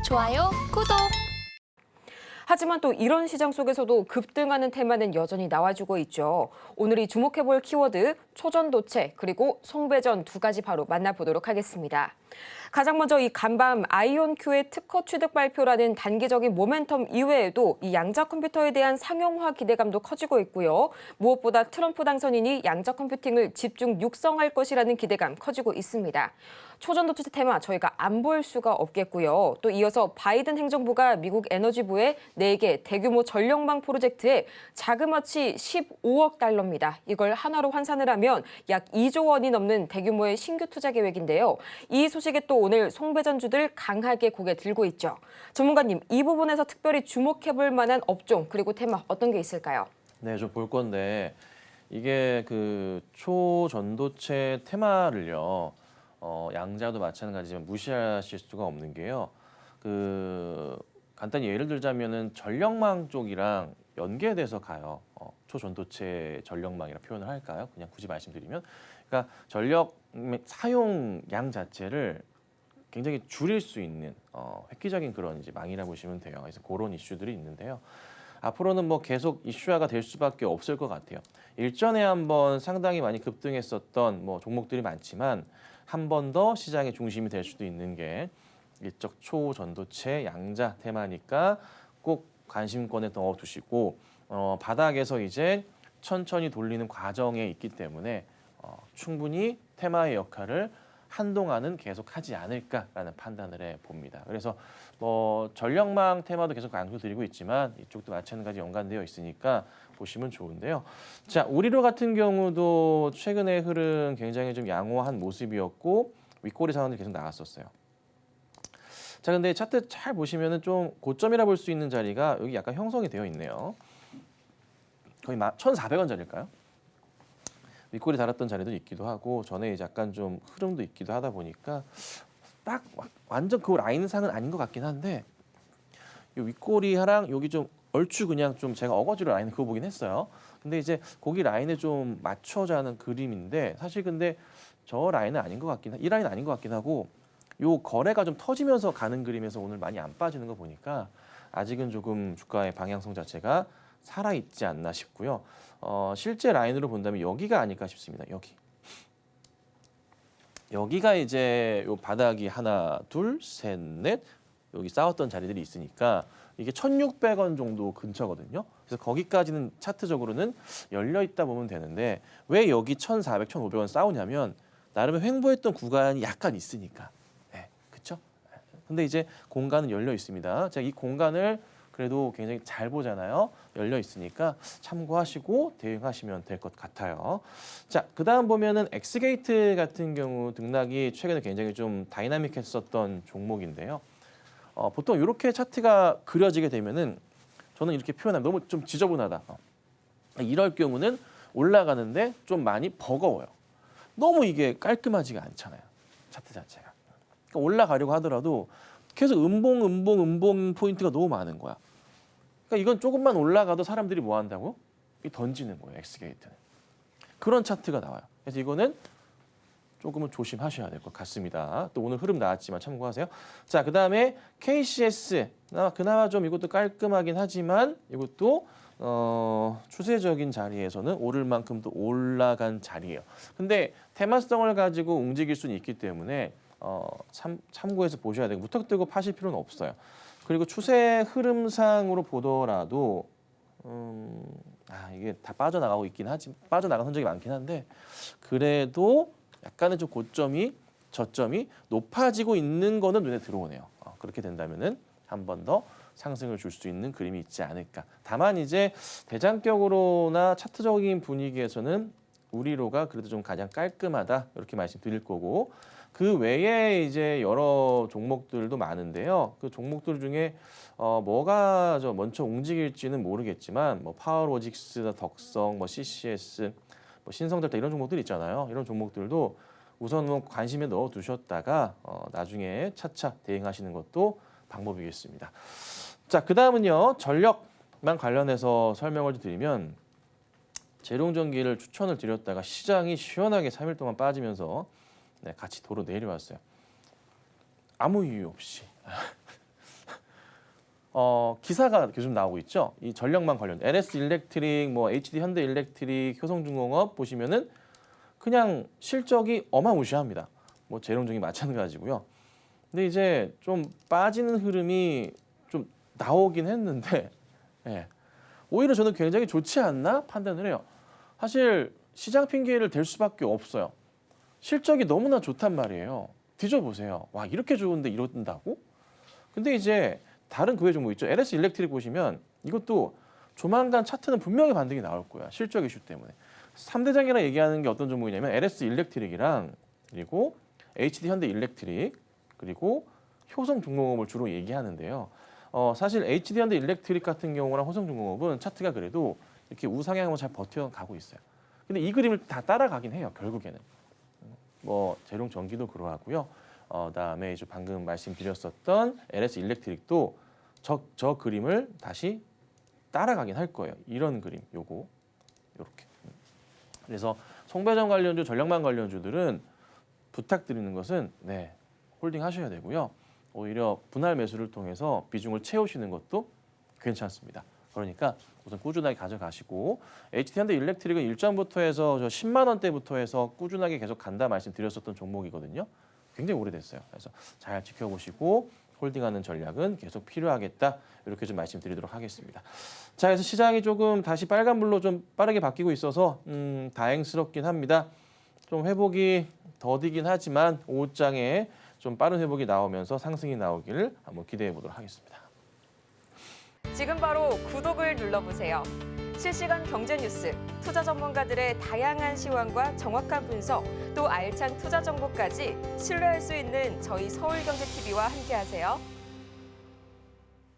좋아요, 구독! 하지만 또 이런 시장 속에서도 급등하는 테마는 여전히 나와주고 있죠. 오늘이 주목해볼 키워드 초전도체 그리고 송배전 두 가지 바로 만나보도록 하겠습니다. 가장 먼저 이 간밤 아이온큐의 특허 취득 발표라는 단기적인 모멘텀 이외에도 이 양자 컴퓨터에 대한 상용화 기대감도 커지고 있고요. 무엇보다 트럼프 당선인이 양자 컴퓨팅을 집중 육성할 것이라는 기대감 커지고 있습니다. 초전도체 테마 저희가 안 볼 수가 없겠고요. 또 이어서 바이든 행정부가 미국 에너지부의 4개 대규모 전력망 프로젝트에 자그마치 15억 달러입니다. 이걸 하나로 환산을 하면 약 2조 원이 넘는 대규모의 신규 투자 계획인데요. 이 소식에 또 오늘 송배전주들 강하게 고개 들고 있죠. 전문가님, 이 부분에서 특별히 주목해볼 만한 업종 그리고 테마 어떤 게 있을까요? 네, 좀 볼 건데 이게 그 초전도체 테마를요. 양자도 마찬가지지만 무시하실 수가 없는 게요. 간단히 예를 들자면은 전력망 쪽이랑 연계돼서 가요. 초전도체 전력망이라 표현을 할까요? 그냥 굳이 말씀드리면, 그러니까 전력 사용량 자체를 굉장히 줄일 수 있는 획기적인 그런 이제 망이라 보시면 돼요. 그래서 그런 이슈들이 있는데요. 앞으로는 뭐 계속 이슈화가 될 수밖에 없을 것 같아요. 일전에 한번 상당히 많이 급등했었던 뭐 종목들이 많지만 한 번 더 시장의 중심이 될 수도 있는 게 이쪽 초전도체 양자 테마니까 꼭 관심권에 넣어두시고 바닥에서 이제 천천히 돌리는 과정에 있기 때문에 충분히 테마의 역할을 한동안은 계속 하지 않을까라는 판단을 해봅니다. 그래서 뭐 전력망 테마도 계속 강조드리고 있지만 이쪽도 마찬가지 연관되어 있으니까 보시면 좋은데요. 자, 우리로 같은 경우도 최근의 흐름 굉장히 좀 양호한 모습이었고 윗꼬리 상황들이 계속 나왔었어요. 자, 근데 차트 잘 보시면은 좀 고점이라 볼 수 있는 자리가 여기 약간 형성이 되어 있네요. 거의 1,400원짜리일까요? 윗꼬리 달았던 자리도 있기도 하고 전에 이제 약간 좀 흐름도 있기도 하다 보니까 딱 완전 그 라인상은 아닌 것 같긴 한데 이 윗꼬리랑 여기 좀 얼추 그냥 좀 제가 어거지로 라인을 그어보긴 했어요. 근데 이제 거기 라인에 좀 맞춰져 하는 그림인데 사실 근데 저 라인은 아닌 것 같긴 이 라인은 아닌 것 같긴 하고 요 거래가 좀 터지면서 가는 그림에서 오늘 많이 안 빠지는 거 보니까 아직은 조금 주가의 방향성 자체가 살아있지 않나 싶고요. 실제 라인으로 본다면 여기가 아닐까 싶습니다. 여기가 이제 요 바닥이 하나, 둘, 셋, 넷 여기 싸웠던 자리들이 있으니까 이게 1,600원 정도 근처거든요. 그래서 거기까지는 차트적으로는 열려 있다 보면 되는데 왜 여기 1,400, 1,500원 싸우냐면 나름의 횡보했던 구간이 약간 있으니까. 네, 그렇죠? 근데 이제 공간은 열려 있습니다. 제가 이 공간을 그래도 굉장히 잘 보잖아요. 열려 있으니까 참고하시고 대응하시면 될 것 같아요. 자, 그다음 보면은 엑스게이트 같은 경우 등락이 최근에 굉장히 좀 다이나믹했었던 종목인데요. 보통 이렇게 차트가 그려지게 되면은 저는 이렇게 표현하면 너무 좀 지저분하다. 이럴 경우는 올라가는데 좀 많이 버거워요. 너무 이게 깔끔하지가 않잖아요. 차트 자체가. 그러니까 올라가려고 하더라도 계속 음봉 포인트가 너무 많은 거야. 그러니까 이건 조금만 올라가도 사람들이 뭐 한다고? 던지는 거예요, 엑스게이트는. 그런 차트가 나와요. 그래서 이거는 조금은 조심하셔야 될 것 같습니다. 또 오늘 흐름 나왔지만 참고하세요. 자, 그다음에 KCS. 그나마 좀 이것도 깔끔하긴 하지만 이것도 추세적인 자리에서는 오를 만큼 또 올라간 자리예요. 근데 테마성을 가지고 움직일 수는 있기 때문에 참고해서 보셔야 되고 무턱대고 파실 필요는 없어요. 그리고 추세 흐름상으로 보더라도 이게 다 빠져나가고 있긴 하지 빠져나간 흔적이 많긴 한데 그래도 약간은 좀 저점이 높아지고 있는 거는 눈에 들어오네요. 그렇게 된다면은 한 번 더 상승을 줄 수 있는 그림이 있지 않을까. 다만 이제 대장격으로나 차트적인 분위기에서는 우리로가 그래도 좀 가장 깔끔하다 이렇게 말씀드릴 거고 그 외에 이제 여러 종목들도 많은데요. 그 종목들 중에 뭐가 먼저 움직일지는 모르겠지만 뭐 파워로직스, 덕성, 뭐 CCS, 뭐 신성델타 이런 종목들 있잖아요. 이런 종목들도 우선 뭐 관심에 넣어 두셨다가 나중에 차차 대응하시는 것도 방법이겠습니다. 자, 그다음은요. 전력만 관련해서 설명을 드리면 재룡전기를 추천을 드렸다가 시장이 시원하게 3일 동안 빠지면서 같이 도로 내려왔어요. 아무 이유 없이. 기사가 요즘 나오고 있죠. 이 전력망 관련 LS 일렉트릭, 뭐 HD 현대 일렉트릭, 효성중공업 보시면은 그냥 실적이 어마무시합니다. 뭐 재롱종이 마찬가지고요. 근데 이제 좀 빠지는 흐름이 좀 나오긴 했는데, 예. 오히려 저는 굉장히 좋지 않나 판단을 해요. 사실 시장 핑계를 댈 수밖에 없어요. 실적이 너무나 좋단 말이에요. 뒤져보세요. 와, 이렇게 좋은데 이런다고? 근데 이제 다른 그 외 종목 있죠. LS 일렉트릭 보시면 이것도 조만간 차트는 분명히 반등이 나올 거야. 실적 이슈 때문에. 3대장이라 얘기하는 게 어떤 종목이냐면 LS 일렉트릭이랑 그리고 HD 현대 일렉트릭 그리고 효성중공업을 주로 얘기하는데요. 사실 HD 현대 일렉트릭 같은 경우랑 효성중공업은 차트가 그래도 이렇게 우상향으로 잘 버텨가고 있어요. 근데 이 그림을 다 따라가긴 해요. 결국에는. 뭐 재롱 전기도 그러하고요. 그다음에 이제 방금 말씀드렸었던 LS 일렉트릭도 저 그림을 다시 따라가긴 할 거예요. 이런 그림, 요거 요렇게. 그래서 송배전 관련주, 전력망 관련주들은 부탁드리는 것은 네, 홀딩 하셔야 되고요. 오히려 분할 매수를 통해서 비중을 채우시는 것도 괜찮습니다. 그러니까 우선 꾸준하게 가져가시고 HD 현대 일렉트릭은 일전부터 해서 저 10만 원대부터 해서 꾸준하게 계속 간다 말씀드렸었던 종목이거든요. 굉장히 오래됐어요. 그래서 잘 지켜보시고 홀딩하는 전략은 계속 필요하겠다. 이렇게 좀 말씀드리도록 하겠습니다. 자, 그래서 시장이 조금 다시 빨간불로 좀 빠르게 바뀌고 있어서 다행스럽긴 합니다. 좀 회복이 더디긴 하지만 오후장에 좀 빠른 회복이 나오면서 상승이 나오기를 한번 기대해 보도록 하겠습니다. 지금 바로 구독을 눌러보세요. 실시간 경제 뉴스, 투자 전문가들의 다양한 시황과 정확한 분석, 또 알찬 투자 정보까지 신뢰할 수 있는 저희 서울경제TV와 함께하세요.